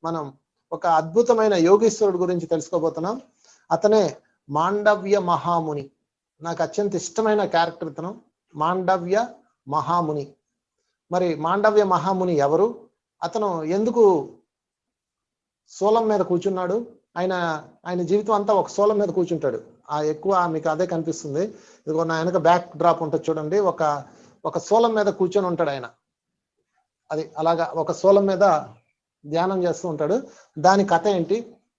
మనం ఒక అద్భుతమైన యోగీశ్వరుడు గురించి తెలుసుకోబోతున్నాం. అతనే మాండవ్య మహాముని. నాకు అత్యంత ఇష్టమైన క్యారెక్టర్ ఇతను, మాండవ్య మహాముని. మరి మాండవ్య మహాముని ఎవరు? అతను ఎందుకు సోలం మీద కూర్చున్నాడు? ఆయన జీవితం అంతా ఒక సోలం మీద కూర్చుంటాడు. ఎక్కువ మీకు అదే కనిపిస్తుంది. ఇదిగో నా వెనక బ్యాక్ డ్రాప్ ఉంటుంది చూడండి. ఒక సోలం మీద కూర్చొని ఉంటాడు ఆయన. అది అలాగా ఒక సోలం మీద ధ్యానం చేస్తూ ఉంటాడు. దాని కథ ఏంటి,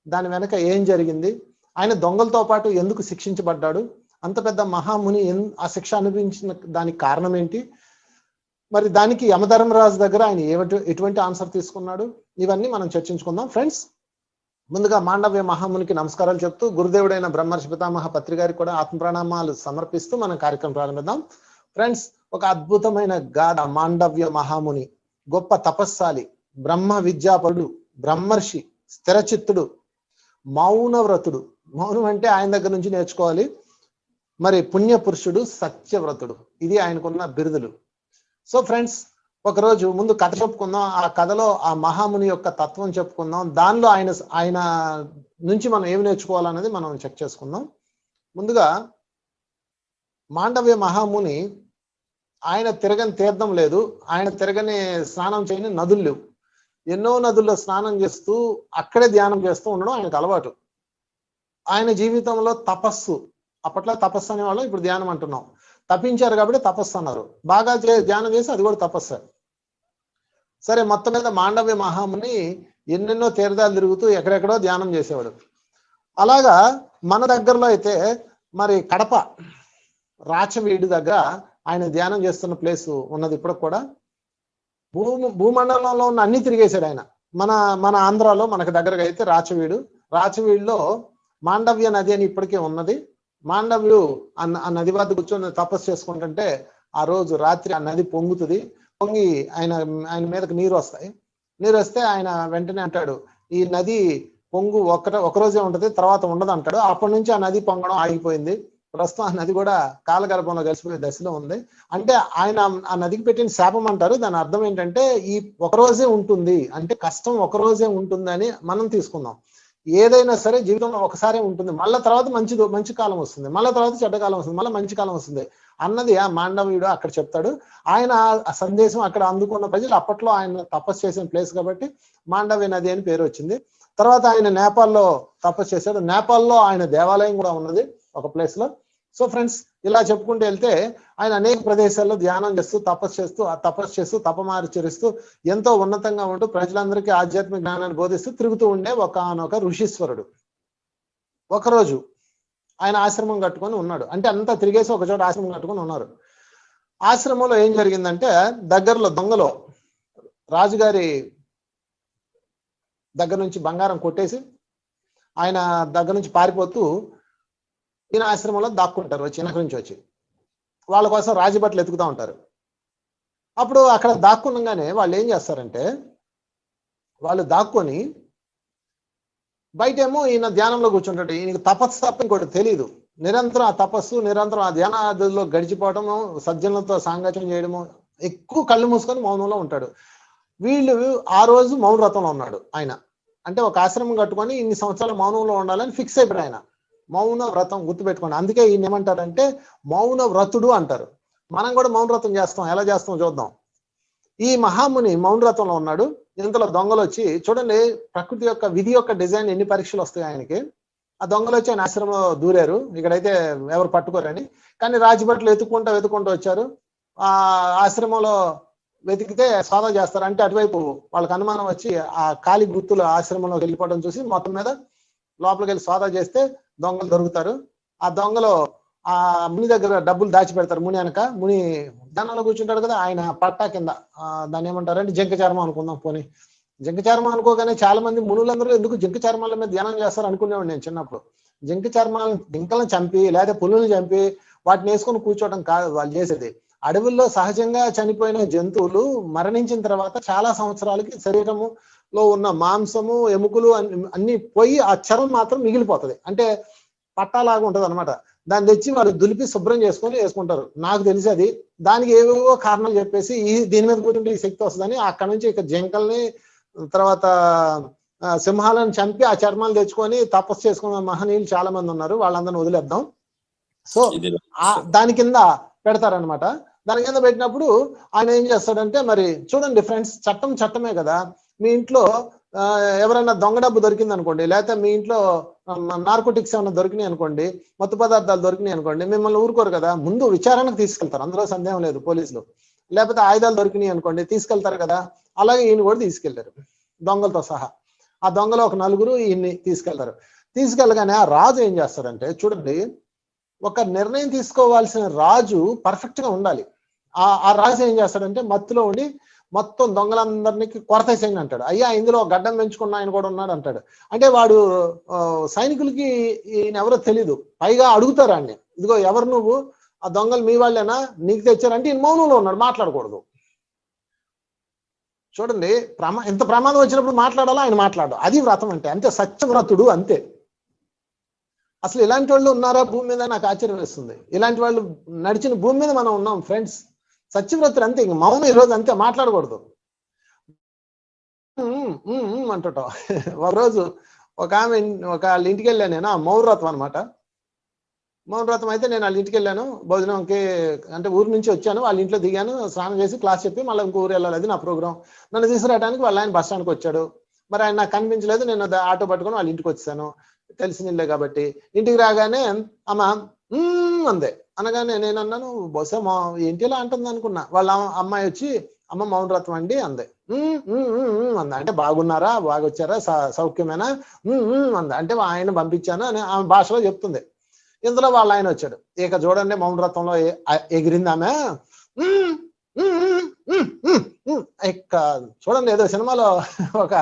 దాని వెనక ఏం జరిగింది, ఆయన దొంగలతో పాటు ఎందుకు శిక్షించబడ్డాడు, అంత పెద్ద మహాముని ఆ శిక్ష అనుభవించిన దానికి కారణం ఏంటి, మరి దానికి యమధర్మరాజు దగ్గర ఆయన ఎటువంటి ఆన్సర్ తీసుకున్నాడు, ఇవన్నీ మనం చర్చించుకుందాం ఫ్రెండ్స్. ముందుగా మాండవ్య మహామునికి నమస్కారాలు చెప్తూ, గురుదేవుడైన బ్రహ్మర్షి పితామహ పత్రి గారికి కూడా ఆత్మ ప్రణామాలు సమర్పిస్తూ మనం కార్యక్రమం ప్రారంభిద్దాం ఫ్రెండ్స్. ఒక అద్భుతమైన గాథ. మాండవ్య మహాముని గొప్ప తపస్సాలి, బ్రహ్మ విద్యాపరుడు, బ్రహ్మర్షి, స్థిరచిత్తుడు, మౌనవ్రతుడు. మౌనం అంటే ఆయన దగ్గర నుంచి నేర్చుకోవాలి. మరి పుణ్యపురుషుడు, సత్యవ్రతుడు, ఇది ఆయనకున్న బిరుదులు. సో ఫ్రెండ్స్, ఒకరోజు ముందు కథ చెప్పుకుందాం. ఆ కథలో ఆ మహాముని యొక్క తత్వం చెప్పుకుందాం. దానిలో ఆయన నుంచి మనం ఏమి నేర్చుకోవాలనేది మనం చెక్ చేసుకుందాం. ముందుగా మాండవ్య మహాముని, ఆయన తిరగని తీర్థం లేదు, ఆయన తిరగని స్నానం చేయని నదులు లేవు. ఎన్నో నదుల్లో స్నానం చేస్తూ అక్కడే ధ్యానం చేస్తూ ఉండడం ఆయనకు అలవాటు. ఆయన జీవితంలో తపస్సు, అప్పట్లో తపస్సు అనేవాళ్ళం, ఇప్పుడు ధ్యానం అంటున్నాం. తపించారు కాబట్టి తపస్సు అన్నారు. బాగా ధ్యానం చేసి అది కూడా తపస్సు. సరే, మొత్తం మీద మాండవ్య మహాముని ఎన్నెన్నో తీర్థాలు తిరుగుతూ ఎక్కడెక్కడో ధ్యానం చేసేవాడు. అలాగా మన దగ్గరలో అయితే మరి కడప రాచవీడి దగ్గర ఆయన ధ్యానం చేస్తున్న ప్లేస్ ఉన్నది. ఇప్పుడు కూడా భూమండలంలో ఉన్న అన్ని తిరిగేశాడు ఆయన. మన ఆంధ్రాలో మనకు దగ్గరగా అయితే రాచవీడులో మాండవ్య నది అని ఇప్పటికే ఉన్నది. మాండవ్యుడు ఆ నది వద్ద కూర్చొని తపస్సు చేసుకుంటుంటే ఆ రోజు రాత్రి ఆ నది పొంగుతుంది. పొంగి ఆయన మీదకి నీరు వస్తే ఆయన వెంటనే అంటాడు, ఈ నది పొంగు ఒకరోజే ఉంటది, తర్వాత ఉండదు అంటాడు. అప్పటి నుంచి ఆ నది పొంగడం ఆగిపోయింది. ప్రస్తుతం ఆ నది కూడా కాలగర్భంలో కలిసిపోయే దశలో ఉంది. అంటే ఆయన ఆ నదికి పెట్టిన శాపం అంటారు. దాని అర్థం ఏంటంటే ఈ ఒకరోజే ఉంటుంది అంటే కష్టం ఒకరోజే ఉంటుంది అని మనం తీసుకుందాం. ఏదైనా సరే జీవితంలో ఒకసారి ఉంటుంది, మళ్ళీ తర్వాత మంచి కాలం వస్తుంది, మళ్ళీ తర్వాత చెడ్డకాలం వస్తుంది, మళ్ళీ మంచి కాలం వస్తుంది అన్నది ఆ మాండవ్యుడు అక్కడ చెప్తాడు. ఆయన ఆ సందేశం అక్కడ అందుకున్న ప్రజలు అప్పట్లో ఆయన తపస్సు చేసిన ప్లేస్ కాబట్టి మాండవ్య నది అని పేరు వచ్చింది. తర్వాత ఆయన నేపాల్లో తపస్సు చేశాడు. నేపాల్లో ఆయన దేవాలయం కూడా ఉన్నది ఒక ప్లేస్ లో. సో ఫ్రెండ్స్, ఇలా చెప్పుకుంటూ వెళ్తే ఆయన అనేక ప్రదేశాల్లో ధ్యానం చేస్తూ తపస్సు చేస్తూ తపమాచరిస్తూ ఎంతో ఉన్నతంగా ఉంటూ ప్రజలందరికీ ఆధ్యాత్మిక జ్ఞానాన్ని బోధిస్తూ తిరుగుతూ ఉండే ఒకనొక ఋషీశ్వరుడు. ఒకరోజు ఆయన ఆశ్రమం కట్టుకొని ఉన్నాడు. అంటే అంతా తిరిగేసి ఒక చోట ఆశ్రమం కట్టుకొని ఉన్నారు. ఆశ్రమంలో ఏం జరిగిందంటే, దగ్గరలో దొంగలో రాజుగారి దగ్గర నుంచి బంగారం కొట్టేసి ఆయన దగ్గర నుంచి పారిపోతూ ఈయన ఆశ్రమంలో దాక్కుంటారు. వెనక నుంచి వచ్చి వాళ్ళ కోసం రాజభట్లు ఎత్తుకుతా ఉంటారు. అప్పుడు అక్కడ దాక్కుండగానే వాళ్ళు ఏం చేస్తారంటే, వాళ్ళు దాక్కొని బయటేమో ఈయన ధ్యానంలో కూర్చుంటాడు. ఈయనకి తపస్సు తప్ప ఇంకోటి తెలియదు. నిరంతరం ఆ తపస్సు, నిరంతరం ఆ ధ్యానాదుల్లో గడిచిపోవటము, సజ్జనులతో సాంగత్యం చేయడము, ఎక్కువ కళ్ళు మూసుకొని మౌనంలో ఉంటాడు. వీళ్ళు ఆ రోజు మౌన వ్రతంలో ఉన్నాడు ఆయన. అంటే ఒక ఆశ్రమం కట్టుకొని ఇన్ని సంవత్సరాలు మౌనంలో ఉండాలని ఫిక్స్ అయిపోయాడు ఆయన. మౌన వ్రతం గుర్తుపెట్టుకోండి. అందుకే ఈయన ఏమంటారంటే మౌన వ్రతుడు అంటారు. మనం కూడా మౌన వ్రతం చేస్తాం. ఎలా చేస్తాం చూద్దాం. ఈ మహాముని మౌన వ్రతంలో ఉన్నాడు. ఇంతలో దొంగలు వచ్చి, చూడండి ప్రకృతి యొక్క విధి యొక్క డిజైన్, ఎన్ని పరీక్షలు వస్తాయి ఆయనకి. ఆ దొంగలు వచ్చి ఆయన ఆశ్రమంలో దూరారు. ఇక్కడైతే ఎవరు పట్టుకోరని, కానీ రాజభట్లు వెతుక్కుంటూ వచ్చారు. ఆ ఆశ్రమంలో వెతికితే సోదా చేస్తారు. అంటే అటువైపు వాళ్ళకి అనుమానం వచ్చి ఆ కాలి గుర్తులు ఆశ్రమంలోకి వెళ్ళిపోవడం చూసి మొత్తం మీద లోపలికి వెళ్ళి సోదా చేస్తే దొంగలు దొరుకుతారు. ఆ దొంగలో ఆ ముని దగ్గర డబ్బులు దాచిపెడతారు. ముని ధ్యానంలో కూర్చుంటాడు కదా, ఆయన పట్టా కింద దాన్ని ఏమంటారంటే జింక చర్మం అనుకుందాం. పోనీ జింక చర్మం అనుకోగానే చాలా మంది మునులందరూ ఎందుకు జింక చర్మాల మీద ధ్యానం చేస్తారు అనుకునేవాడు నేను చిన్నప్పుడు. జింకలను చంపి లేదా పులులను చంపి వాటిని వేసుకొని కూర్చోవడం కాదు వాళ్ళు చేసేది. అడవుల్లో సహజంగా చనిపోయిన జంతువులు మరణించిన తర్వాత చాలా సంవత్సరాలకి శరీరములో ఉన్న మాంసము, ఎముకలు అన్ని పోయి ఆ చర్మం మాత్రం మిగిలిపోతుంది. అంటే పట్టాలాగా ఉంటది అనమాట. దాన్ని తెచ్చి వాళ్ళు దులిపి శుభ్రం చేసుకొని వేసుకుంటారు. నాకు తెలిసి అది దానికి ఏవేవో కారణాలు చెప్పేసి దీని మీద కూర్చుంటే ఈ శక్తి వస్తుందని అక్కడ నుంచి ఇక జింకల్ని, తర్వాత సింహాలను చంపి ఆ చర్మాలు తెచ్చుకొని తపస్సు చేసుకున్న మహనీయులు చాలా మంది ఉన్నారు, వాళ్ళందరిని వదిలేద్దాం. సో దాని కింద పెడతారనమాట. దాని కింద పెట్టినప్పుడు ఆయన ఏం చేస్తాడంటే, మరి చూడండి ఫ్రెండ్స్, చట్టమే కదా. మీ ఇంట్లో ఎవరైనా దొంగ డబ్బు దొరికింది అనుకోండి, లేకపోతే మీ ఇంట్లో నార్కోటిక్స్ ఏమైనా దొరికినాయి అనుకోండి, మత్తు పదార్థాలు దొరికినాయి అనుకోండి, మిమ్మల్ని ఊరుకోరు కదా, ముందు విచారణకు తీసుకెళ్తారు, అందులో సందేహం లేదు పోలీసులు. లేకపోతే ఆయుధాలు దొరికినాయి అనుకోండి, తీసుకెళ్తారు కదా. అలాగే ఈయన కూడా తీసుకెళ్లారు దొంగలతో సహా. ఆ దొంగలు ఒక 4 ఈయన్ని తీసుకెళ్తారు. తీసుకెళ్ళగానే ఆ రాజు ఏం చేస్తాడంటే, చూడండి, ఒక నిర్ణయం తీసుకోవాల్సిన రాజు పర్ఫెక్ట్ గా ఉండాలి. ఆ రాజు ఏం చేస్తాడంటే, మత్తులో ఉండి మొత్తం దొంగలందరినీ కొరతేసేయండి అంటాడు. అయ్యా ఇందులో గడ్డం పెంచుకున్న ఆయన కూడా ఉన్నాడు అంటాడు. అంటే వాడు సైనికులకి ఈయన ఎవరో తెలీదు, పైగా అడుగుతారు ఆయన్ని, ఇదిగో ఎవరు నువ్వు, ఆ దొంగలు మీ వాళ్ళేనా, నీకు తెచ్చారంటే ఈయన మౌనంలో ఉన్నాడు, మాట్లాడకూడదు. చూడండి, ఎంత ప్రమాదం వచ్చినప్పుడు మాట్లాడాలో ఆయన మాట్లాడు, అది వ్రతం అంటే. అంతే, సత్యవ్రతుడు అంతే. అసలు ఇలాంటి వాళ్ళు ఉన్నారా భూమి మీద, నాకు ఆశ్చర్యం వేస్తుంది. ఇలాంటి వాళ్ళు నడిచిన భూమి మీద మనం ఉన్నాం ఫ్రెండ్స్. సత్యవ్రతుడు అంతే, ఇంక మౌనం ఈరోజు అంతే, మాట్లాడకూడదు అంటటం. ఒక రోజు ఒక వాళ్ళ ఇంటికి వెళ్ళాను నేను, మౌనవ్రతం అనమాట. మౌనవ్రతం అయితే నేను వాళ్ళ ఇంటికి వెళ్ళాను భోజనంకి, అంటే ఊరు నుంచి వచ్చాను, వాళ్ళ ఇంట్లో దిగాను, స్నానం చేసి క్లాస్ చెప్పి మళ్ళీ ఇంకో ఊరు వెళ్ళాలి, అది నా ప్రోగ్రాం. నన్ను తీసుకురావడానికి వాళ్ళ ఆయన బస్ స్టాండ్కి వచ్చాడు. మరి ఆయన నాకు కనిపించలేదు, నేను ఆటో పట్టుకొని వాళ్ళ ఇంటికి వచ్చాను, తెలిసిన ఇల్లే కాబట్టి. ఇంటికి రాగానే అమ్మ అందే. అనగానే నేను అన్నాను, బహుశా ఏంటి ఇలా అంటుంది అనుకున్నా. వాళ్ళ అమ్మాయి వచ్చి, అమ్మ మౌనవ్రతం అండి అందే. అంద. అంటే బాగున్నారా, బాగా వచ్చారా, సౌఖ్యమేనా అంద. అంటే ఆయన పంపించాను అని ఆమె భాషలో చెప్తుంది. ఇందులో వాళ్ళ ఆయన వచ్చాడు. ఇక చూడండి, మౌనవ్రతంలో ఎగిరింది ఆమె. ఇక చూడండి, ఏదో సినిమాలో ఒక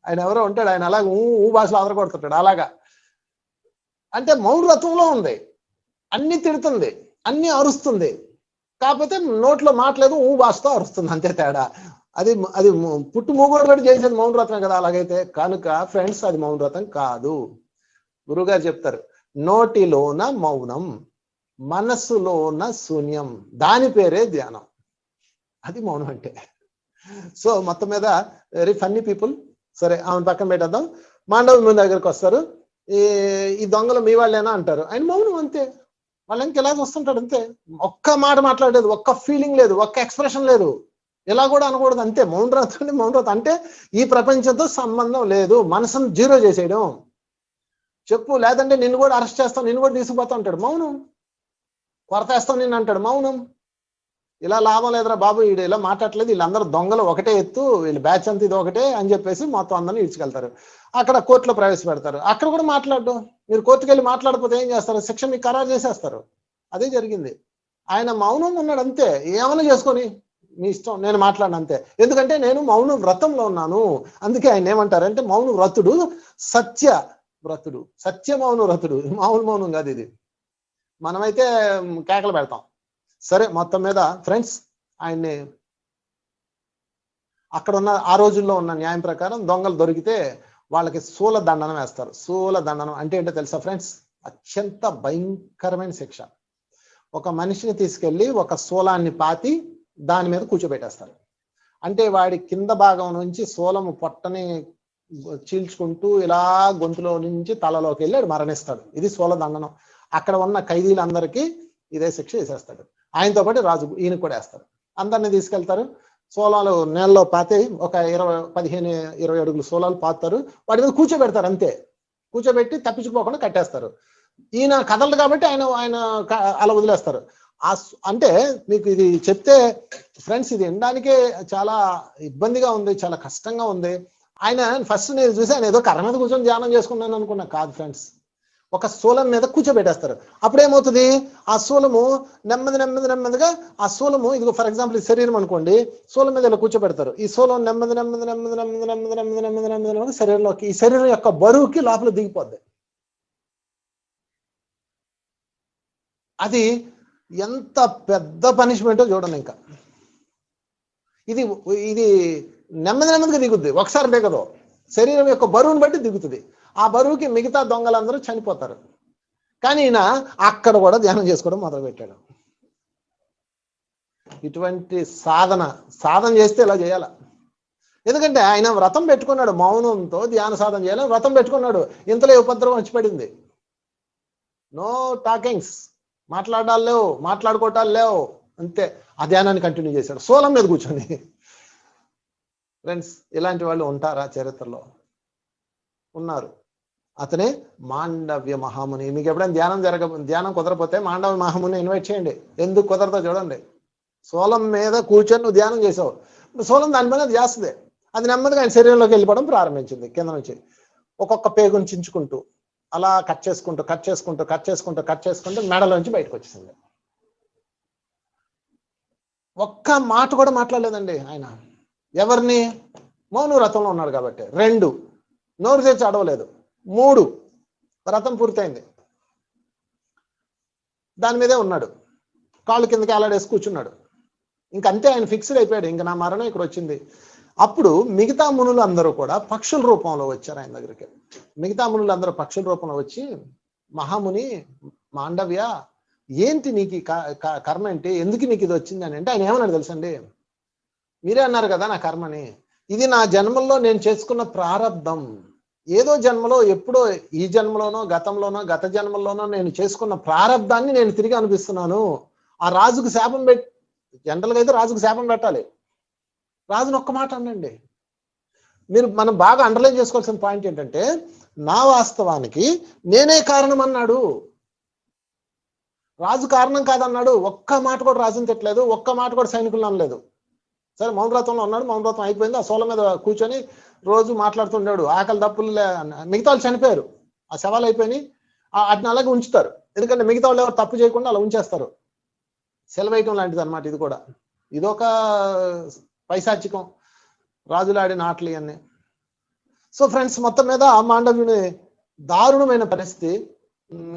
ఆయన ఎవరో ఉంటాడు, ఆయన అలాగ భాషలో ఆదరకొడుతుంటాడు అలాగా. అంటే మౌనవ్రతంలో ఉంది, అన్ని తిడుతుంది, అన్ని అరుస్తుంది, కాకపోతే నోట్లో మాట్లేదు, భాషతో అరుస్తుంది, అంతే తేడా. అది పుట్టు మూగోడు కూడా చేసేది మౌనవ్రతమే కదా. అలాగైతే కనుక ఫ్రెండ్స్, అది మౌనవ్రతం కాదు. గురువుగారు చెప్తారు, నోటిలోన మౌనం, మనస్సులోన శూన్యం, దాని పేరే ధ్యానం. అది మౌనం అంటే. సో మొత్తం మీద వెరీ ఫన్నీ పీపుల్. సరే, ఆమెను పక్కన పెట్టేద్దాం. మాండవ దగ్గరికి వస్తారు. ఈ దొంగలు మీ వాళ్ళేనా అంటారు. ఆయన మౌనం అంతే. వాళ్ళ ఇంకెలా వస్తుంటాడు అంతే. ఒక్క మాట మాట్లాడలేదు, ఒక్క ఫీలింగ్ లేదు, ఒక్క ఎక్స్ప్రెషన్ లేదు. ఇలా కూడా అనకూడదు అంతే. మౌనవ్రతం అంటే ఈ ప్రపంచంతో సంబంధం లేదు, మనసును జీరో చేసేయడం. చెప్పు, లేదంటే నిన్ను కూడా అరెస్ట్ చేస్తాం, నిన్ను కూడా తీసుకుపోతా అంటాడు, మౌనం. కొరతేస్తాం నిన్ను అంటాడు, మౌనం. ఇలా లాభం లేదురా బాబు, వీడు ఇలా మాట్లాడలేదు, వీళ్ళందరూ దొంగలు, ఒకటే ఎత్తు, వీళ్ళు బ్యాచ్ అంతా ఇది ఒకటే అని చెప్పేసి మొత్తం అందరినీ ఇడ్చుకెళ్తారు. అక్కడ కోర్టులో ప్రవేశపెడతారు. అక్కడ కూడా మాట్లాడడం. మీరు కోర్టుకు వెళ్ళి మాట్లాడకపోతే ఏం చేస్తారు, శిక్ష మీకు ఖరారు చేసేస్తారు. అదే జరిగింది. ఆయన మౌనంగా ఉన్నాడు అంతే. ఏమైనా చేసుకొని మీ ఇష్టం, నేను మాట్లాడిన అంతే. ఎందుకంటే నేను మౌన వ్రతంలో ఉన్నాను. అందుకే ఆయన ఏమంటారంటే మౌన వ్రతుడు, సత్య వ్రతుడు, సత్య మౌన వ్రతుడు. మామూలు మౌనం కాదు ఇది. మనమైతే కేకలు పెడతాం. సరే, మొత్తం మీద ఫ్రెండ్స్, ఆయన్ని అక్కడ ఉన్న ఆ రోజుల్లో ఉన్న న్యాయం ప్రకారం దొంగలు దొరికితే వాళ్ళకి శూల దండనం వేస్తారు. శూల దండనం అంటే ఏంటో తెలుసా ఫ్రెండ్స్? అత్యంత భయంకరమైన శిక్ష. ఒక మనిషిని తీసుకెళ్లి ఒక శూలాన్ని పాతి దాని మీద కూర్చోబెట్టేస్తారు. అంటే వాడి కింద భాగం నుంచి శూలము పొట్టని చీల్చుకుంటూ ఇలా గొంతులో నుంచి తలలోకి వెళ్ళి మరణిస్తాడు. ఇది శూల దండనం. అక్కడ ఉన్న ఖైదీలందరికీ ఇదే శిక్ష వేసేస్తాడు. ఆయనతో పాటు రాజు ఈయన కూడా వేస్తారు. అందరిని తీసుకెళ్తారు. సోలాలు నేలలో పాతి ఒక 15-20 అడుగులు సోలాలు పాతారు. వాటి మీద కూర్చోబెడతారు అంతే. కూర్చోబెట్టి తప్పించుకోకుండా కట్టేస్తారు. ఈయన కదలదు కాబట్టి ఆయన అలా వదిలేస్తారు. అంటే మీకు ఇది చెప్తే ఫ్రెండ్స్, ఇది వినడానికే చాలా ఇబ్బందిగా ఉంది, చాలా కష్టంగా ఉంది. ఆయన ఫస్ట్ నేను చూసి ఆయన ఏదో కర్ర మీద కూర్చొని ధ్యానం చేసుకున్నాను అనుకున్నా. కాదు ఫ్రెండ్స్, ఒక శూలం మీద కూర్చోబెట్టేస్తారు. అప్పుడేమవుతుంది, ఆ శూలము నెమ్మదిగా ఆ శూలము, ఇదిగో ఫర్ ఎగ్జాంపుల్ ఈ శరీరం అనుకోండి, శూలం మీద ఇలా కూర్చోబెడతారు. ఈ శూలం నెమ్మది శరీరంలోకి, ఈ శరీరం యొక్క బరువుకి లోపల దిగిపోద్ది. అది ఎంత పెద్ద పనిష్మెంటో చూడండి. ఇంకా ఇది నెమ్మదిగా దిగుద్ది, ఒకసారి దిగదు. శరీరం యొక్క బరువుని బట్టి దిగుతుంది. ఆ బరువుకి మిగతా దొంగలందరూ చనిపోతారు. కానీ ఈయన అక్కడ కూడా ధ్యానం చేసుకోవడం మొదలుపెట్టాడు. ఇటువంటి సాధన చేస్తే ఇలా చేయాల. ఎందుకంటే ఆయన వ్రతం పెట్టుకున్నాడు, మౌనంతో ధ్యాన సాధన చేయాలని వ్రతం పెట్టుకున్నాడు. ఇంతలో ఉపద్రవం వచ్చి పడింది. నో టాకింగ్స్, మాట్లాడాలి లేవు, మాట్లాడుకోవటాలు లేవు, అంతే. ఆ ధ్యానాన్ని కంటిన్యూ చేశాడు సోలం మీద కూర్చొని. ఫ్రెండ్స్, ఇలాంటి వాళ్ళు ఉంటారా చరిత్రలో? ఉన్నారు. అతనే మాండవ్య మహాముని. మీకు ఎప్పుడైనా ధ్యానం కుదరపోతే మాండవ్య మహాముని ఇన్వైట్ చేయండి. ఎందుకు కుదరదో చూడండి. సోలం మీద కూర్చొని నువ్వు ధ్యానం చేసావు, సోలం దాని మీద అది చేస్తుంది. అది నెమ్మదిగా ఆయన శరీరంలోకి వెళ్ళిపోవడం ప్రారంభించింది. కింద నుంచి ఒక్కొక్క పేగుని చించుకుంటూ అలా కట్ చేసుకుంటూ మెడలోంచి బయటకు వచ్చేసింది. ఒక్క మాట కూడా మాట్లాడలేదండి ఆయన. ఎవరిని? మౌన వ్రతంలో ఉన్నాడు కాబట్టి. 2, నోరు తెచ్చి అడవలేదు. 3, వ్రతం పూర్తయింది, దాని మీదే ఉన్నాడు, కాళ్ళు కిందకి అలాడేసి కూర్చున్నాడు. ఇంకంతే, ఆయన ఫిక్స్డ్ అయిపోయాడు, ఇంకా నా మరణం ఇక్కడ వచ్చింది. అప్పుడు మిగతా మునులు అందరూ కూడా పక్షుల రూపంలో వచ్చారు ఆయన దగ్గరికి. మిగతా మునులు అందరూ పక్షుల రూపంలో వచ్చి, మహాముని మాండవ్య, ఏంటి నీకు కర్మ ఏంటి, ఎందుకు నీకు ఇది వచ్చింది అని అంటే ఆయన ఏమన్నాడు తెలుసండి? మీరే అన్నారు కదా నా కర్మని, ఇది నా జన్మల్లో నేను చేసుకున్న ప్రారంధం. ఏదో జన్మలో, ఎప్పుడో ఈ జన్మలోనో గతంలోనో గత జన్మల్లోనో నేను చేసుకున్న ప్రారంధాన్ని నేను తిరిగి అనిపిస్తున్నాను. ఆ రాజుకు శాపం జనరల్గా అయితే రాజుకు శాపం పెట్టాలి, రాజును ఒక్క మాట అనండి. మనం బాగా అండర్లైన్ చేసుకోవాల్సిన పాయింట్ ఏంటంటే, నా వాస్తవానికి నేనే కారణం అన్నాడు, రాజు కారణం కాదన్నాడు. ఒక్క మాట కూడా రాజుని తిట్టలేదు, ఒక్క మాట కూడా సైనికులను అనలేదు. సరే, మౌనవ్రతంలో ఉన్నాడు, మౌనవ్రతం అయిపోయింది. ఆ సోల మీద కూర్చొని రోజు మాట్లాడుతుంటాడు. ఆకలి దప్పులు మిగతా వాళ్ళు చనిపోయారు, ఆ శవాలు అయిపోయినాయి, వాటిని అలాగే ఉంచుతారు. ఎందుకంటే మిగతా వాళ్ళు ఎవరు తప్పు చేయకుండా అలా ఉంచేస్తారు. సెలవేయటం లాంటిది అనమాట ఇది కూడా. ఇదొక పైశాచికం, రాజులాడిన ఆటలు ఇవన్నీ. సో ఫ్రెండ్స్, మొత్తం మీద మాండవ్యుని దారుణమైన పరిస్థితి.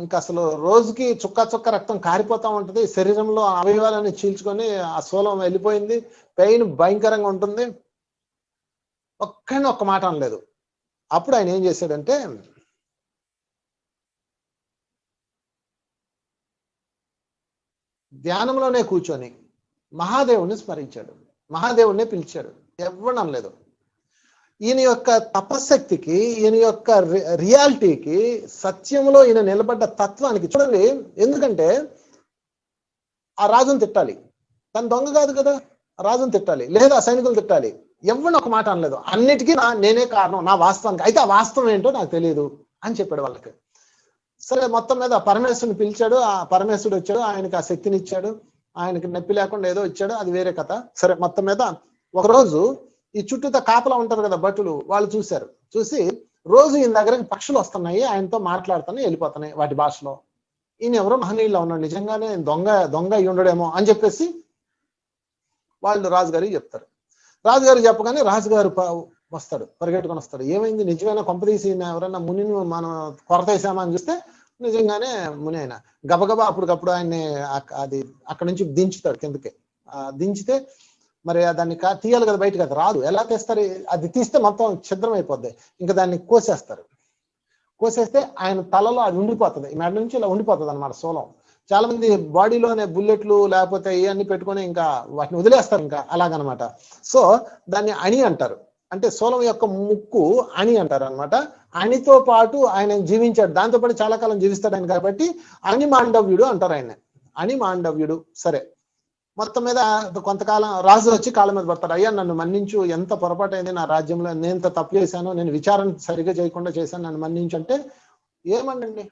ఇంకా అసలు రోజుకి చుక్క రక్తం కారిపోతా ఉంటది, శరీరంలో అవయవాలని చీల్చుకొని ఆ శూలం వెళ్ళిపోయింది, పెయిన్ భయంకరంగా ఉంటుంది. ఒక్క మాట అనలేదు. అప్పుడు ఆయన ఏం చేశాడంటే, ధ్యానంలోనే కూర్చొని మహాదేవుని స్మరించాడు, మహాదేవుడినే పిలిచాడు. ఎవరు అనలేదు. ఈయన యొక్క తపశక్తికి, ఈయన యొక్క రియాలిటీకి, సత్యంలో ఈయన నిలబడ్డ తత్వానికి చూడండి. ఎందుకంటే ఆ రాజును తిట్టాలి, తను దొంగ కాదు కదా, రాజును తిట్టాలి లేదా సైనికులు తిట్టాలి. ఎవరిని ఒక మాట అనలేదు. అన్నిటికీ నేనే కారణం, నా వాస్తవానికి. అయితే ఆ వాస్తవం ఏంటో నాకు తెలియదు అని చెప్పాడు వాళ్ళకి. సరే, మొత్తం మీద పరమేశ్వరుని పిలిచాడు. ఆ పరమేశ్వరుడు వచ్చాడు, ఆయనకి ఆ శక్తిని ఇచ్చాడు, ఆయనకి నొప్పి లేకుండా ఏదో ఇచ్చాడు, అది వేరే కథ. సరే, మొత్తం మీద ఒకరోజు ఈ చుట్టూతో కాపలా ఉంటారు కదా భటులు, వాళ్ళు చూశారు. చూసి రోజు ఈయన దగ్గరకి పక్షులు వస్తున్నాయి, ఆయనతో మాట్లాడుతున్నాయి, వెళ్ళిపోతున్నాయి వాటి భాషలో. ఈయన ఎవరో మహనీయుల్లో ఉన్నాడు, నిజంగానే దొంగ అయి ఉండడేమో అని చెప్పేసి వాళ్ళు రాజుగారికి చెప్తారు. రాజుగారికి చెప్పగానే రాజుగారు వస్తాడు, పరిగెట్టుకొని వస్తాడు. ఏమైంది, నిజమైన కొంపదీసి ఎవరైనా మునిని మనం కొరత వేసామా అని చూస్తే నిజంగానే ముని అయినా. గబగబా అప్పటికప్పుడు ఆయన్ని అది అక్కడి నుంచి దించుతాడు కిందకి. దించితే మరి దాన్ని తీయాలి కదా బయటకు, అది రాదు. ఎలా తీస్తారు? అది తీస్తే మొత్తం ఛిద్రం అయిపోద్ది, ఇంకా దాన్ని కోసేస్తారు. కోసేస్తే ఆయన తలలో అది ఉండిపోతుంది, మెడ నుంచి ఇలా ఉండిపోతుంది అనమాట శూలం. చాలా మంది బాడీలోనే బుల్లెట్లు లేకపోతే ఇవన్నీ పెట్టుకొని ఇంకా వాటిని వదిలేస్తారు, ఇంకా అలాగనమాట. సో దాన్ని అణి అంటారు, అంటే శూలం యొక్క ముక్కు అణి అంటారు అనమాట. అణితో పాటు ఆయన జీవించాడు, దాంతో పాటు చాలా కాలం జీవిస్తాడు ఆయన, కాబట్టి అణి మాండవ్యుడు అంటారు ఆయన, అణి మాండవ్యుడు. సరే, మొత్తం మీద కొంతకాలం రాజు వచ్చి కాళ్ళ మీద పడతాడు. అయ్యా, నన్ను మన్నించు, ఎంత పొరపాటు అయింది నా రాజ్యంలో, నేను ఎంత తప్పు చేశాను, నేను విచారణ సరిగ్గా చేయకుండా చేశాను, నన్ను మన్నించు అంటే ఏమండి.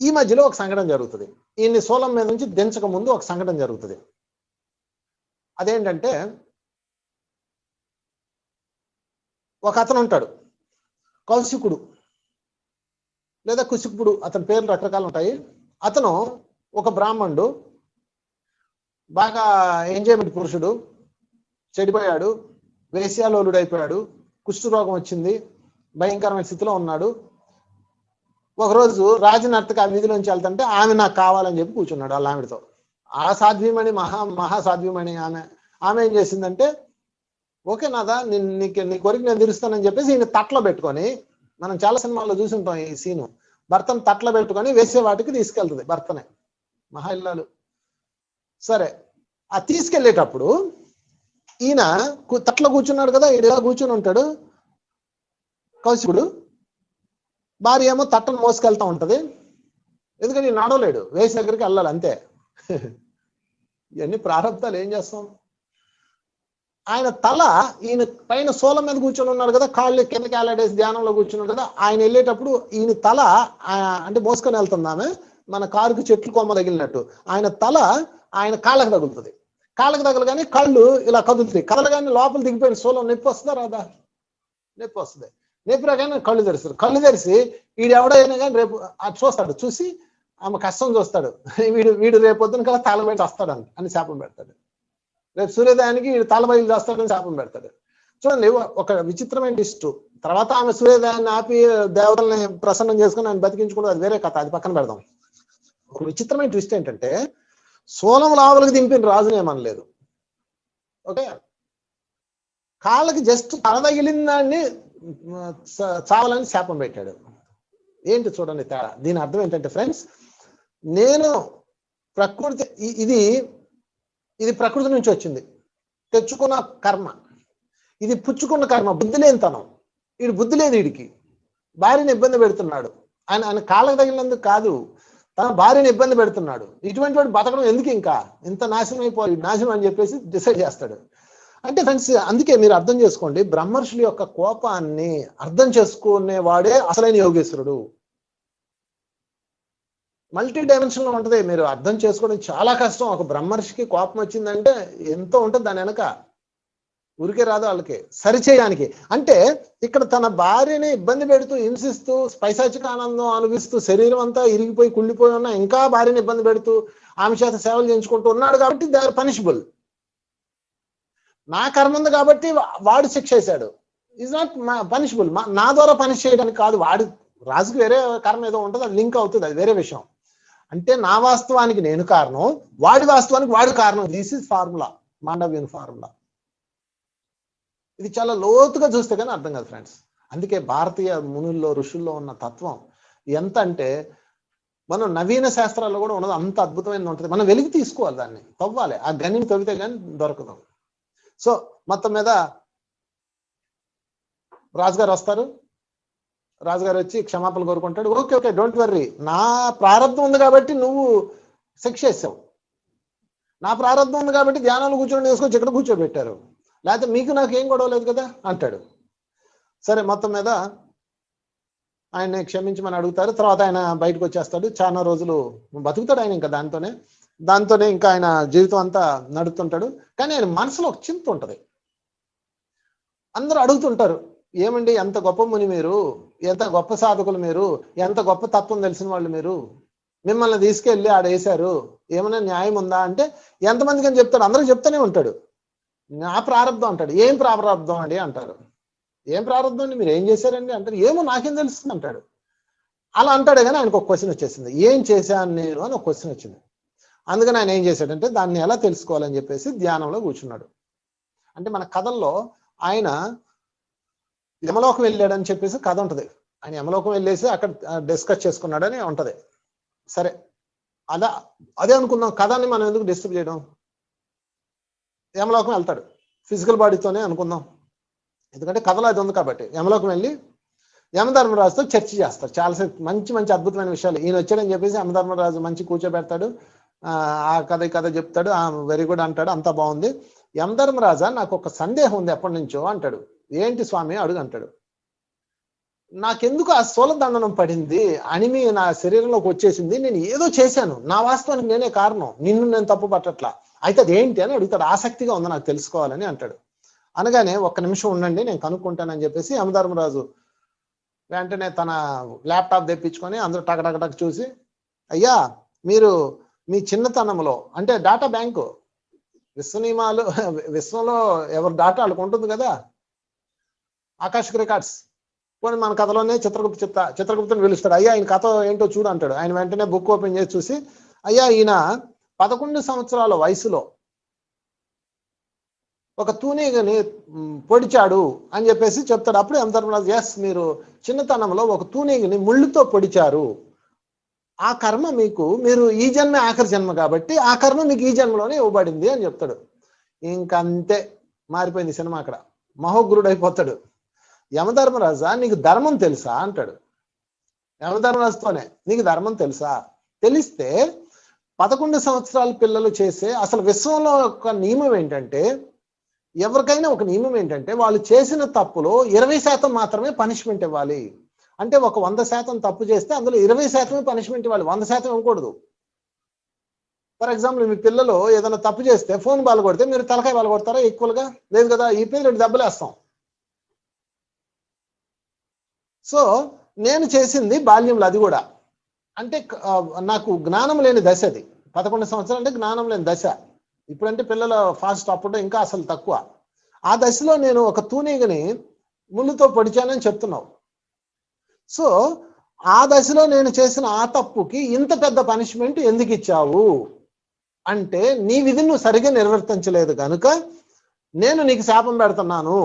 ఈ మధ్యలో ఒక సంఘటన జరుగుతుంది. ఈయన్ని శూలం మీద నుంచి దించక ముందు ఒక సంఘటన జరుగుతుంది. అదేంటంటే, ఒక అతను ఉంటాడు, కౌశికుడు లేదా కుశికుడు, అతని పేర్లు రకరకాలు ఉంటాయి. అతను ఒక బ్రాహ్మణుడు, బాగా ఎంజాయ్మెంట్ పురుషుడు, చెడిపోయాడు, వేశ్యాలోలుడు అయిపోయాడు, కుష్ఠరోగం వచ్చింది, భయంకరమైన స్థితిలో ఉన్నాడు. ఒకరోజు రాజనర్తకి ఆ వీధిలోంచి వెళ్తుంటే ఆమె నాకు కావాలని చెప్పి కూర్చున్నాడు వాళ్ళ ఆవిడతో. ఆ సాధ్వీమణి మహాసాధ్వీమణి ఆమె ఏం చేసిందంటే, ఓకే నాదా, నీ కోరిక నేను తీరుస్తానని చెప్పేసి ఈయన తట్లో పెట్టుకొని, మనం చాలా సినిమాల్లో చూసి ఉంటాం ఈ సీను, భర్తను తట్లో పెట్టుకొని వేసే వాటికి తీసుకెళ్తుంది భర్తనే, మహా ఇల్లాలు. సరే, ఆ తీసుకెళ్లేటప్పుడు ఈయన తట్లో కూర్చున్నాడు కదా, ఈయన ఇలా కూర్చుని ఉంటాడు కౌశికుడు, భార్య ఏమో తట్టను మోసుకెళ్తా ఉంటది, ఎందుకంటే ఈయన నడవలేడు, వేసి దగ్గరికి వెళ్ళాలి అంతే. ఇవన్నీ ప్రారంభాలు, ఏం చేస్తాం. ఆయన తల ఈయన పైన సోలం మీద కూర్చొని ఉన్నాడు కదా, కాళ్ళు కిందకి ఏలాడేసి ధ్యానంలో కూర్చున్నాడు కదా, ఆయన వెళ్ళేటప్పుడు ఈయన తల అంటే మోసుకొని వెళ్తుంది ఆమె, మన కారుకి చెట్లు కొమ్మ తగిలినట్టు ఆయన తల ఆయన కాళ్ళకు తగులుతుంది. కాళ్ళకు తగలగానే కళ్ళు ఇలా కదులుతాయి, కదలగానే లోపల దిగిపోయిన సోలం నొప్పి వస్తుందా రాదా? నొప్పి వస్తుంది. నొప్పి రాగానే కళ్ళు తెరుస్తారు, కళ్ళు తెరిచి వీడు ఎవడైనా కానీ రేపు చూస్తాడు, చూసి ఆమె కష్టం చూస్తాడు, వీడు రేపొద్దున కదా తల పెట్టి వస్తాడు అని శాపం పెడతాడు. రేపు సూర్యోదయానికి తల బయలు చేస్తాడని శాపం పెడతాడు. చూడండి ఒక విచిత్రమైన ఇష్టు. తర్వాత ఆమె సూర్యోదయాన్ని ఆపి దేవతల్ని ప్రసన్నం చేసుకుని ఆయన బతికించుకుంటే అది వేరే కథ, అది పక్కన పెడదాం. ఒక విచిత్రమైన ట్విస్ట్ ఏంటంటే, సోలం లావులకు దింపిన రాజుని ఏమనలేదు, ఓకే, కాళ్ళకి జస్ట్ తల తగిలిన దాన్ని చావాలని శాపం పెట్టాడు. ఏంటి చూడండి తేడా. దీని అర్థం ఏంటంటే ఫ్రెండ్స్, నేను ప్రకృతి, ఇది ప్రకృతి నుంచి వచ్చింది, తెచ్చుకున్న కర్మ, ఇది పుచ్చుకున్న కర్మ, బుద్ధి లేనితనం. వీడు బుద్ధి లేదు, వీడికి భార్యని ఇబ్బంది పెడుతున్నాడు, ఆయన కాళ్ళకు తగిలినందుకు కాదు, తన భార్యని ఇబ్బంది పెడుతున్నాడు. ఇటువంటి వాడు బతకడం ఎందుకు, ఇంకా ఇంత నాశనం అయిపోయి నాశనం అని చెప్పేసి డిసైడ్ చేస్తాడు. అంటే ఫ్రెండ్స్, అందుకే మీరు అర్థం చేసుకోండి, బ్రహ్మర్షుల యొక్క కోపాన్ని అర్థం చేసుకునేవాడే అసలైన యోగేశ్వరుడు. మల్టీ డైమెన్షన్ లో ఉంటది, మీరు అర్థం చేసుకోవడం చాలా కష్టం. ఒక బ్రహ్మర్షికి కోపం వచ్చిందంటే ఎంతో ఉంటుంది దాని వెనక, ఊరికే రాదు వాళ్ళకి సరిచేయడానికి. అంటే ఇక్కడ తన భార్యని ఇబ్బంది పెడుతూ హింసిస్తూ పైశాచిక ఆనందం అనుభవిస్తూ శరీరం అంతా ఇరిగిపోయి కుళ్ళిపోయి ఉన్నా ఇంకా భార్యని ఇబ్బంది పెడుతూ ఆమె చేత సేవలు చేయించుకుంటూ ఉన్నాడు కాబట్టి దే ఆర్ పనిషబుల్. నా కర్మ ఉంది కాబట్టి వాడు శిక్ష వేశాడు, ఈజ్ నాట్ పనిషబుల్. నా ద్వారా పనిష్ చేయడానికి కాదు, వాడు రాజుకి వేరే కర్మ ఏదో ఉంటుంది, అది లింక్ అవుతుంది, అది వేరే విషయం. అంటే నా వాస్తవానికి నేను కారణం, వాడి వాస్తవానికి వాడు కారణం. దిస్ ఇస్ ఫార్ములా, మాండవ్యన్ ఫార్ములా. ఇది చాలా లోతుగా చూస్తే కానీ అర్థం కాదు ఫ్రెండ్స్. అందుకే భారతీయ మునుల్లో ఋషుల్లో ఉన్న తత్వం ఎంత అంటే, మనం నవీన శాస్త్రాల్లో కూడా ఉన్నది అంత అద్భుతమైనది ఉంటుంది. మనం వెలికి తీసుకోవాలి, దాన్ని తవ్వాలి, ఆ గనిని తవ్వితే కానీ దొరకదు. సో మొత్తం మీద రాజుగారు వస్తారు, రాజుగారు వచ్చి క్షమాపణలు కోరుకుంటాడు. ఓకే ఓకే, డోంట్ వర్రీ, నా ప్రారంభం ఉంది కాబట్టి నువ్వు శిక్ష వేసావు, నా ప్రారంభం ఉంది కాబట్టి ధ్యానాలు కూర్చొని వేసుకొచ్చి ఇక్కడ కూర్చోబెట్టారు, లేకపోతే మీకు నాకేం గొడవ లేదు కదా అంటాడు. సరే మొత్తం మీద ఆయన్ని క్షమించమని అడుగుతారు. తర్వాత ఆయన బయటకు వచ్చేస్తాడు, చాలా రోజులు బతుకుతాడు ఆయన ఇంకా దాంతోనే ఇంకా ఆయన జీవితం అంతా నడుపుతుంటాడు. కానీ ఆయన మనసులో ఒక చింత ఉంటుంది. అందరూ అడుగుతుంటారు, ఏమండి ఎంత గొప్ప ముని మీరు, ఎంత గొప్ప సాధకులు మీరు, ఎంత గొప్ప తత్వం తెలిసిన వాళ్ళు మీరు, మిమ్మల్ని తీసుకెళ్ళి ఆడేశారు, ఏమైనా న్యాయం ఉందా అంటే ఎంతమందికి అని చెప్తాడు, అందరూ చెప్తూనే ఉంటాడు, నా ప్రారంభం అంటాడు. ఏం ప్రారంభం అండి అంటారు. ఏం ప్రారంభం అండి, మీరు ఏం చేశారండి అంటారు. ఏమో నాకేం తెలుస్తుంది అంటాడు. అలా అంటాడే కానీ ఆయనకు ఒక క్వశ్చన్ వచ్చేసింది, ఏం చేశాను నేను అని ఒక క్వశ్చన్ వచ్చింది. అందుకని ఆయన ఏం చేశాడంటే దాన్ని ఎలా తెలుసుకోవాలని చెప్పేసి ధ్యానంలో కూర్చున్నాడు. అంటే మన కథల్లో ఆయన యమలోకం వెళ్ళాడని చెప్పేసి కథ ఉంటది, ఆయన యమలోకం వెళ్ళేసి అక్కడ డిస్కస్ చేసుకున్నాడని ఉంటది. సరే అదే అనుకుందాం, కథని మనం ఎందుకు డిస్టర్బ్ చేయడం. యమలోకం వెళ్తాడు ఫిజికల్ బాడీతోనే అనుకుందాం, ఎందుకంటే కథలో అది ఉంది కాబట్టి. యమలోకం వెళ్ళి యమధర్మరాజుతో చర్చ చేస్తాడు, చాలాసేపు మంచి మంచి అద్భుతమైన విషయాలు. ఈయన వచ్చాడని చెప్పేసి యమధర్మరాజు మంచి కూర్చోబెడతాడు, ఆ కథ చెప్తాడు, వెరీ గుడ్ అంటాడు, అంతా బాగుంది. యమధర్మరాజా నాకు ఒక సందేహం ఉంది ఎప్పటి నుంచో అంటాడు. ఏంటి స్వామి అడుగు అంటాడు. నాకెందుకు ఆ స్థూలదండనం పడింది, అనిమి నా శరీరంలోకి వచ్చేసింది, నేను ఏదో చేశాను, నా వాస్తవానికి నేనే కారణం, నిన్ను నేను తప్పు పట్టట్లా, అయితే అది ఏంటి అని అడుగుతాడు. ఆసక్తిగా ఉంది నాకు తెలుసుకోవాలని అంటాడు. అనగానే ఒక్క నిమిషం ఉండండి నేను కనుక్కుంటానని చెప్పేసి యమధర్మరాజు వెంటనే తన ల్యాప్టాప్ తెప్పించుకొని అందరూ టక్ చూసి, అయ్యా మీరు మీ చిన్నతనంలో, అంటే డాటా బ్యాంకు విశ్వనియమాలు, విశ్వంలో ఎవరి డాటా వాళ్ళకు ఉంటుంది కదా, ఆకాశిక్ రికార్డ్స్. పోనీ మన కథలోనే చిత్రగుప్తుని పిలుస్తాడు, అయ్యా ఆయన కథ ఏంటో చూడు అంటాడు. ఆయన వెంటనే బుక్ ఓపెన్ చేసి చూసి, అయ్యా ఈయన 11 సంవత్సరాల వయసులో ఒక తూనీగని పొడిచాడు అని చెప్పేసి చెప్తాడు. అప్పుడు యమధర్మరాజు, ఎస్ మీరు చిన్నతనంలో ఒక తూనీగని ముళ్ళుతో పొడిచారు, ఆ కర్మ మీరు ఈ జన్మ ఆఖరి జన్మ కాబట్టి ఆ కర్మ మీకు ఈ జన్మలోనే ఇవ్వబడింది అని చెప్తాడు. ఇంకంతే, మారిపోయింది సినిమా. అక్కడ మహోగ్రుడు అయిపోతాడు. యమధర్మరాజా నీకు ధర్మం తెలుసా అంటాడు. యమధర్మరాజుతోనే, నీకు ధర్మం తెలుసా? తెలిస్తే 11 సంవత్సరాల పిల్లలు చేసే అసలు విశ్వంలో ఒక నియమం ఏంటంటే, ఎవరికైనా ఒక నియమం ఏంటంటే, వాళ్ళు చేసిన తప్పులో 20% మాత్రమే పనిష్మెంట్ ఇవ్వాలి. అంటే ఒక 100% తప్పు చేస్తే అందులో 20% పనిష్మెంట్ ఇవ్వాలి, 100% ఇవ్వకూడదు. ఫర్ ఎగ్జాంపుల్, మీ పిల్లలు ఏదైనా తప్పు చేస్తే ఫోన్ బాల్ కొడితే మీరు తలకాయ బాల్ కొడతారా? ఈక్వల్ గా లేదు కదా, ఈ పేరు 2 దెబ్బలు వేస్తాం. సో నేను చేసింది బాల్యంలో అది కూడా. అంటే నాకు జ్ఞానం లేని దశ అది. 11 సంవత్సరాలు అంటే జ్ఞానం లేని దశ. ఇప్పుడంటే పిల్లల ఫాస్ట్ అప్పుడు ఇంకా అసలు తక్కువ. ఆ దశలో నేను ఒక తూనీగని ముళ్ళుతో పొడిచానని చెప్తున్నావు. సో ఆ దశలో నేను చేసిన ఆ తప్పుకి ఇంత పెద్ద పనిష్మెంట్ ఎందుకు ఇచ్చావు అంటే, నీ విధిని నువ్వు సరిగ్గా నిర్వర్తించలేదు కనుక నేను నీకు శాపం పెడుతున్నాను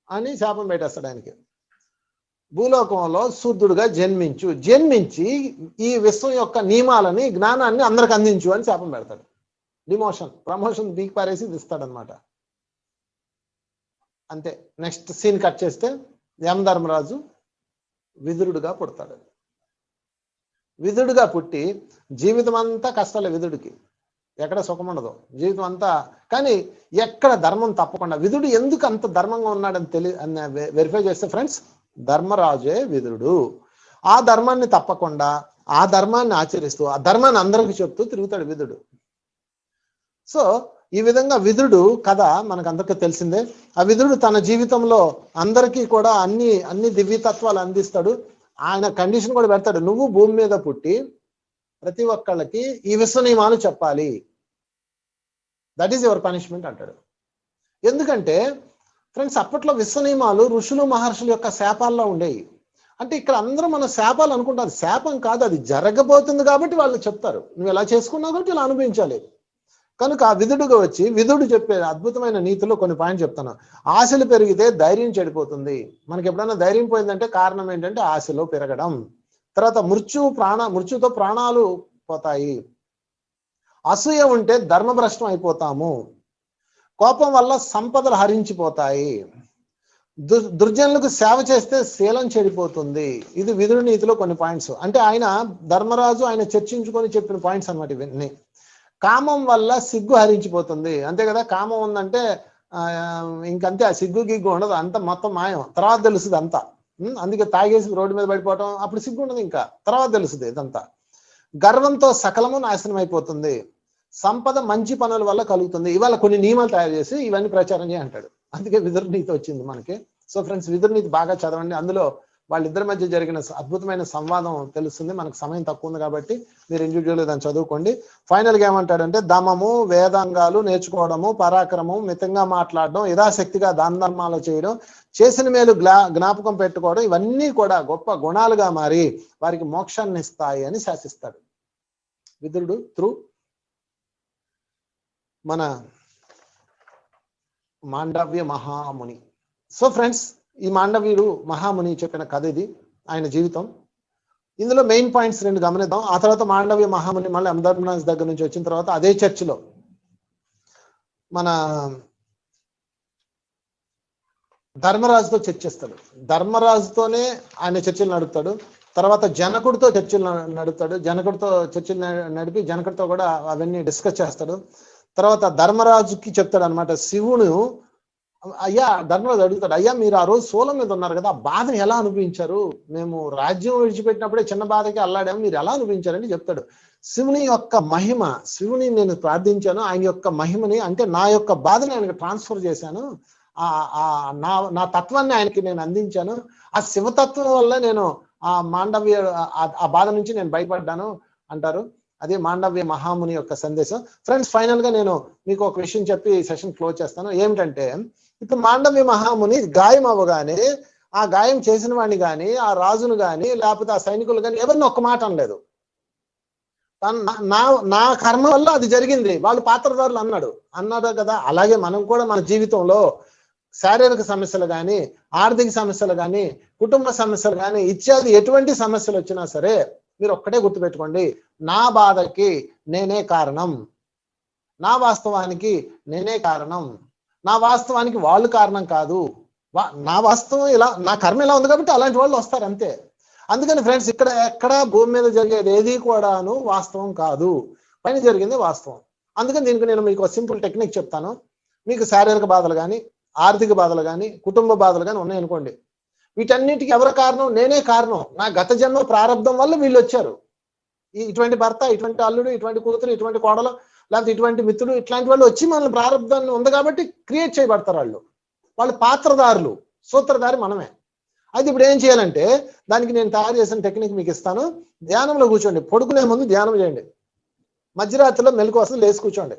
అని శాపం పెట్టేస్తాడు ఆయనకి. భూలోకంలో శూద్రుడుగా జన్మించి ఈ విశ్వం యొక్క నియమాలని, జ్ఞానాన్ని అందరికి అందించు అని శాపం పెడతాడు. డిమోషన్, ప్రమోషన్ బీక్ పారేసి ఇస్తాడనమాట. అంతే. నెక్స్ట్ సీన్ కట్ చేస్తే యమధర్మరాజు విదురుడుగా పుడతాడు. విదురుడుగా పుట్టి జీవితం అంతా కష్టాలే విదుడికి, ఎక్కడ సుఖం ఉండదు జీవితం అంతా. కానీ ఎక్కడ ధర్మం తప్పకుండా, విదుడు ఎందుకు అంత ధర్మంగా ఉన్నాడని వెరిఫై చేస్తే ఫ్రెండ్స్, ధర్మరాజే విదురుడు. ఆ ధర్మాన్ని తప్పకుండా, ఆ ధర్మాన్ని ఆచరిస్తూ, ఆ ధర్మాన్ని అందరికి చెప్తూ తిరుగుతాడు విదుడు. సో ఈ విధంగా విదురుడు కథ మనకు అందరికీ తెలిసిందే. ఆ విదురుడు తన జీవితంలో అందరికీ కూడా అన్ని దివ్యతత్వాలు అందిస్తాడు. ఆయన కండిషన్ కూడా పెడతాడు, నువ్వు భూమి మీద పుట్టి ప్రతి ఒక్కళ్ళకి ఈ విశ్వ నియమాలు చెప్పాలి, దట్ ఈస్ యువర్ పనిష్మెంట్ అంటాడు. ఎందుకంటే ఫ్రెండ్స్, అప్పట్లో విశ్వ నియమాలు ఋషులు మహర్షుల యొక్క శాపాల్లో ఉండేవి. అంటే ఇక్కడ అందరూ మన శాపాలు అనుకుంటారు, శాపం కాదు, అది జరగబోతుంది కాబట్టి వాళ్ళు చెప్తారు, నువ్వు ఎలా చేసుకున్నావు కాబట్టి ఇలా అనుభవించాలి. కనుక విదుడుగా వచ్చి విదుడు చెప్పే అద్భుతమైన నీతిలో కొన్ని పాయింట్ చెప్తాను. ఆశలు పెరిగితే ధైర్యం చెడిపోతుంది. మనకి ఎప్పుడైనా ధైర్యం పోయిందంటే కారణం ఏంటంటే ఆశలో పెరగడం. తర్వాత మృత్యుతో ప్రాణాలు పోతాయి. అసూయ ఉంటే ధర్మభ్రష్టం అయిపోతాము. కోపం వల్ల సంపదలు హరించిపోతాయి. దుర్జనులకు సేవ చేస్తే శీలం చెడిపోతుంది. ఇది విదురు నీతిలో కొన్ని పాయింట్స్. అంటే ఆయన ధర్మరాజు ఆయన చర్చించుకొని చెప్పిన పాయింట్స్ అన్నమాట ఇవన్నీ. కామం వల్ల సిగ్గు హరించిపోతుంది. అంతే కదా, కామం ఉందంటే ఇంకంతే, ఆ సిగ్గు గిగ్గు ఉండదు, అంత మొత్తం మాయం, తర్వాత తెలుస్తుంది అంతా. అందుకే తాగేసి రోడ్డు మీద పడిపోవటం, అప్పుడు సిగ్గు ఉండదు, ఇంకా తర్వాత తెలుస్తుంది ఇదంతా. గర్వంతో సకలము నాశనం అయిపోతుంది. సంపద మంచి పనుల వల్ల కలుగుతుంది. ఇవాళ కొన్ని నియమాలు తయారు చేసి ఇవన్నీ ప్రచారం చేయ అంటాడు. అందుకే విదుర్నీతి వచ్చింది మనకి. సో ఫ్రెండ్స్, విదుర్నీతి బాగా చదవండి. అందులో వాళ్ళిద్దరి మధ్య జరిగిన అద్భుతమైన సంవాదం తెలుస్తుంది. మనకు సమయం తక్కువ ఉంది కాబట్టి మీరు ఇండివిజువల్గా దాన్ని చదువుకోండి. ఫైనల్గా ఏమంటాడంటే, దమము, వేదాంగాలు నేర్చుకోవడము, పరాక్రమం, మితంగా మాట్లాడడం, యథాశక్తిగా దాన ధర్మాలు చేయడం, చేసిన మేలు జ్ఞాపకం పెట్టుకోవడం, ఇవన్నీ కూడా గొప్ప గుణాలుగా మారి వారికి మోక్షాన్ని ఇస్తాయి అని శాసిస్తాడు విదురుడు త్రూ మన మాండవ్య మహాముని. సో ఫ్రెండ్స్, ఈ మాండవ్యుడు మహాముని చెప్పిన కథ ఇది, ఆయన జీవితం. ఇందులో మెయిన్ పాయింట్స్ 2 గమనిద్దాం. ఆ తర్వాత మాండవ్య మహాముని మళ్ళీ యమధర్మరాజు దగ్గర నుంచి వచ్చిన తర్వాత అదే చర్చిలో మన ధర్మరాజుతో చర్చిస్తాడు. ధర్మరాజుతోనే ఆయన చర్చలు నడుపుతాడు. తర్వాత జనకుడితో చర్చలు నడుపుతాడు. జనకుడితో చర్చలు నడిపి జనకుడితో కూడా అవన్నీ డిస్కస్ చేస్తాడు. తర్వాత ధర్మరాజుకి చెప్తాడు అనమాట, శివుడు అయ్యా, ధర్మరాజు అడుగుతాడు, అయ్యా మీరు ఆ రోజు శూలం మీద ఉన్నారు కదా, ఆ బాధను ఎలా అనుభవించారు? మేము రాజ్యం విడిచిపెట్టినప్పుడే చిన్న బాధకి అల్లాడాము, మీరు ఎలా అనుభవించారని చెప్తాడు. శివుని యొక్క మహిమ, శివుని నేను ప్రార్థించాను, ఆయన యొక్క మహిమని, అంటే నా యొక్క బాధని ఆయనకు ట్రాన్స్ఫర్ చేశాను, నా తత్వాన్ని ఆయనకి నేను అందించాను, ఆ శివతత్వం వల్ల నేను ఆ మాండవ్య ఆ బాధ నుంచి నేను బయటపడ్డాను అంటారు. అదే మాండవ్య మహాముని యొక్క సందేశం. ఫ్రెండ్స్, ఫైనల్ గా నేను మీకు ఒక విషయం చెప్పి సెషన్ క్లోజ్ చేస్తాను. ఏమిటంటే, ఇప్పుడు మాండవ్య మహాముని గాయం అవ్వగానే ఆ గాయం చేసిన వాడిని కానీ, ఆ రాజును కానీ, లేకపోతే ఆ సైనికులు కానీ ఎవరిని ఒక్క మాట అనలేదు. నా కర్మ వల్ల అది జరిగింది, వాళ్ళు పాత్రదారులు అన్నాడు కదా. అలాగే మనం కూడా మన జీవితంలో శారీరక సమస్యలు కానీ, ఆర్థిక సమస్యలు కానీ, కుటుంబ సమస్యలు కానీ, ఇత్యాది ఎటువంటి సమస్యలు వచ్చినా సరే మీరు ఒక్కటే గుర్తుపెట్టుకోండి, నా బాధకి నేనే కారణం, నా వాస్తవానికి నేనే కారణం, నా వాస్తవానికి వాళ్ళు కారణం కాదు. నా వాస్తవం ఇలా, నా కర్మ ఇలా ఉంది కాబట్టి అలాంటి వాళ్ళు వస్తారు అంతే. అందుకని ఫ్రెండ్స్, ఇక్కడ ఎక్కడ భూమి మీద జరిగేది ఏది కూడాను వాస్తవం కాదు, పైన జరిగింది వాస్తవం. అందుకని దీనికి నేను మీకు సింపుల్ టెక్నిక్ చెప్తాను. మీకు శారీరక బాధలు కానీ, ఆర్థిక బాధలు కానీ, కుటుంబ బాధలు కానీ ఉన్నాయనుకోండి, వీటన్నిటికీ ఎవరు కారణం? నేనే కారణం. నా గత జన్మ ప్రారంభం వల్ల వీళ్ళు వచ్చారు. ఇటువంటి భర్త, ఇటువంటి అల్లుడు, ఇటువంటి కూతురు, ఇటువంటి కోడలు, లేకపోతే ఇటువంటి మిత్రుడు, ఇట్లాంటి వాళ్ళు వచ్చి మనల్ని ప్రారంభాన్ని ఉంది కాబట్టి క్రియేట్ చేయబడతారు. వాళ్ళు పాత్రదారులు, సూత్రధారి మనమే. అయితే ఇప్పుడు ఏం చేయాలంటే, దానికి నేను తయారు చేసిన టెక్నిక్ మీకు ఇస్తాను. ధ్యానంలో కూర్చోండి. పడుకునే ముందు ధ్యానం చేయండి. మధ్యరాత్రిలో మెలకు వస్తుంది, లేచి కూర్చోండి.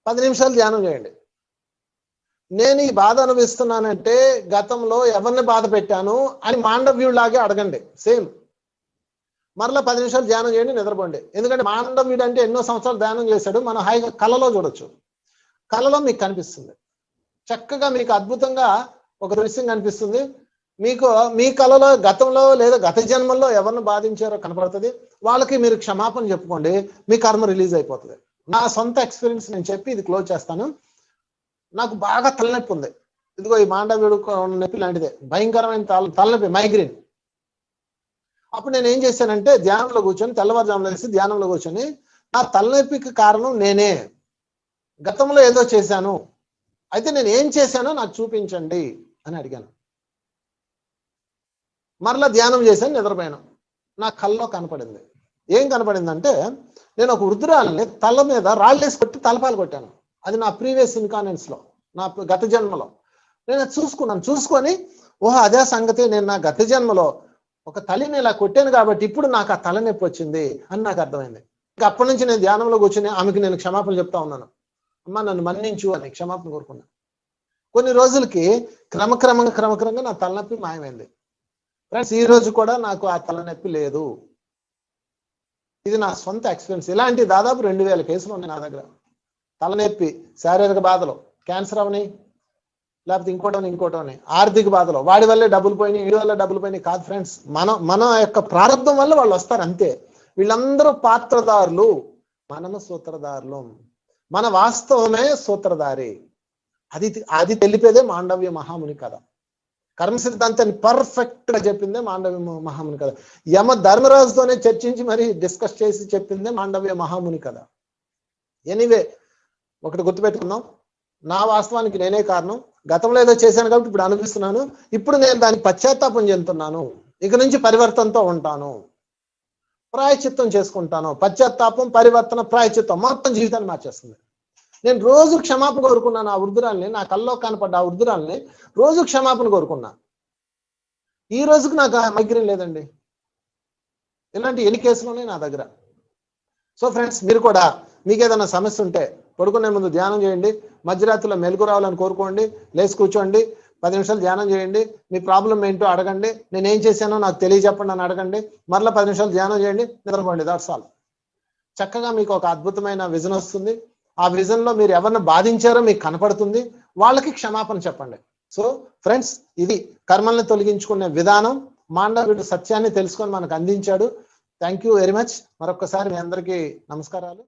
10 నిమిషాలు ధ్యానం చేయండి. నేను ఈ బాధ అనుభవిస్తున్నానంటే గతంలో ఎవరిని బాధ పెట్టాను అని మాండవ్యుడిలాగే అడగండి. సేమ్. మరలా 10 నిమిషాలు ధ్యానం చేయండి, నిద్రపోండి. ఎందుకంటే మాండవ్యుడు అంటే ఎన్నో సంవత్సరాలు ధ్యానం చేశాడు. మనం హాయిగా కళలో చూడొచ్చు. కళలో మీకు కనిపిస్తుంది చక్కగా, మీకు అద్భుతంగా ఒక దృశ్యం కనిపిస్తుంది. మీకు మీ కళలో గతంలో లేదా గత జన్మల్లో ఎవరిని బాధించారో కనపడుతుంది. వాళ్ళకి మీరు క్షమాపణ చెప్పుకోండి, మీ కర్మ రిలీజ్ అయిపోతుంది. నా సొంత ఎక్స్పీరియన్స్ నేను చెప్పి ఇది క్లోజ్ చేస్తాను. నాకు బాగా తలనొప్పి ఉంది. ఇదిగో ఈ మాండవ్యుడు నొప్పి లాంటిదే, భయంకరమైన తలనొప్పి, మైగ్రేన్. అప్పుడు నేను ఏం చేశానంటే, ధ్యానంలో కూర్చొని, తెల్లవారుజామున వేసి ధ్యానంలో కూర్చొని, నా తలనొప్పికి కారణం నేనే, గతంలో ఏదో చేశాను, అయితే నేను ఏం చేశానో నాకు చూపించండి అని అడిగాను. మరలా ధ్యానం చేశాను, నిద్రపోయాను. నా కల్లో కనపడింది. ఏం కనపడిందంటే, నేను ఒక వృద్ధురాలని తల మీద రాళ్ళేసి కొట్టి తలపాలు కొట్టాను. అది నా ప్రీవియస్ ఇన్కాన్షియన్స్ లో, నా గత జన్మలో. నేను అది చూసుకొని ఓహో అదే సంగతి, నేను నా గత జన్మలో ఒక తల్లిని ఇలా కొట్టాను కాబట్టి ఇప్పుడు నాకు ఆ తలనొప్పి వచ్చింది అని నాకు అర్థమైంది. ఇంకా అప్పటి నుంచి నేను ధ్యానంలో కూర్చొని ఆమెకి నేను క్షమాపణ చెప్తా ఉన్నాను. అమ్మ నన్ను మన్నించు అని క్షమాపణ కోరుకున్నాను. కొన్ని రోజులకి క్రమక్రమంగా నా తలనొప్పి మాయమైంది. ఫ్రెండ్స్, ఈ రోజు కూడా నాకు ఆ తలనొప్పి లేదు. ఇది నా సొంత ఎక్స్పీరియన్స్. ఇలాంటి దాదాపు 2000 కేసులు ఉన్నాయి నా దగ్గర. తలనొప్పి, శారీరక బాధలు, క్యాన్సర్ అవని, లేకపోతే ఇంకోటని, ఆర్థిక బాధలు, వాడి వల్లే డబ్బులు పోయినాయి, వీడి వల్ల డబ్బులు పోయినాయి కాదు ఫ్రెండ్స్. మన యొక్క ప్రారంభం వల్ల వాళ్ళు వస్తారు అంతే. వీళ్ళందరూ పాత్రదారులు, మనము సూత్రధారులు. మన వాస్తవమే సూత్రధారి. అది తెలిపేదే మాండవ్య మహాముని కథ. కర్మ సిద్ధాంతాన్ని పర్ఫెక్ట్ గా చెప్పిందే మాండవ్య మహాముని కథ. యమ ధర్మరాజుతోనే చర్చించి మరి డిస్కస్ చేసి చెప్పిందే మాండవ్య మహాముని కథ. ఎనీవే, ఒకటి గుర్తుపెట్టుకుందాం, నా వాస్తవానికి నేనే కారణం. గతంలో ఏదో చేశాను కాబట్టి ఇప్పుడు అనుభవిస్తున్నాను. ఇప్పుడు నేను దానికి పశ్చాత్తాపం చెందుతున్నాను. ఇక నుంచి పరివర్తనతో ఉంటాను, ప్రాయశ్చిత్తం చేసుకుంటాను. పశ్చాత్తాపం, పరివర్తన, ప్రాయశ్చిత్తం మొత్తం జీవితాన్ని మార్చేస్తుంది. నేను రోజు క్షమాపణ కోరుకున్నాను. ఆ వృద్ధురాల్ని, నా కల్లో కనపడ్డ ఆ వృద్ధురాల్ని రోజు క్షమాపణ కోరుకున్నా. ఈ రోజుకి నాకు మైగ్రేన్ లేదండి. ఇలాంటి ఎన్ని కేసులు ఉన్నాయి నా దగ్గర. సో ఫ్రెండ్స్, మీరు కూడా మీకు ఏదైనా సమస్య ఉంటే పడుకునే ముందు ధ్యానం చేయండి. మధ్యరాత్రిలో మెలకు రావాలని కోరుకోండి. లేచి కూర్చోండి, 10 నిమిషాలు ధ్యానం చేయండి. మీ ప్రాబ్లం ఏంటో అడగండి. నేను ఏం చేశానో నాకు తెలియజెప్పండి అని అడగండి. మరలా 10 నిమిషాలు ధ్యానం చేయండి, నిద్రపోండి. That's all. చక్కగా మీకు ఒక అద్భుతమైన విజన్ వస్తుంది. ఆ విజన్ లో మీరు ఎవరిని బాధించారో మీకు కనపడుతుంది. వాళ్ళకి క్షమాపణ చెప్పండి. సో ఫ్రెండ్స్, ఇది కర్మల్ని తొలగించుకునే విధానం. మాండవ్యుడు సత్యాన్ని తెలుసుకొని మనకు అందించాడు. Thank you very much. మరొకసారి మీ అందరికీ నమస్కారాలు.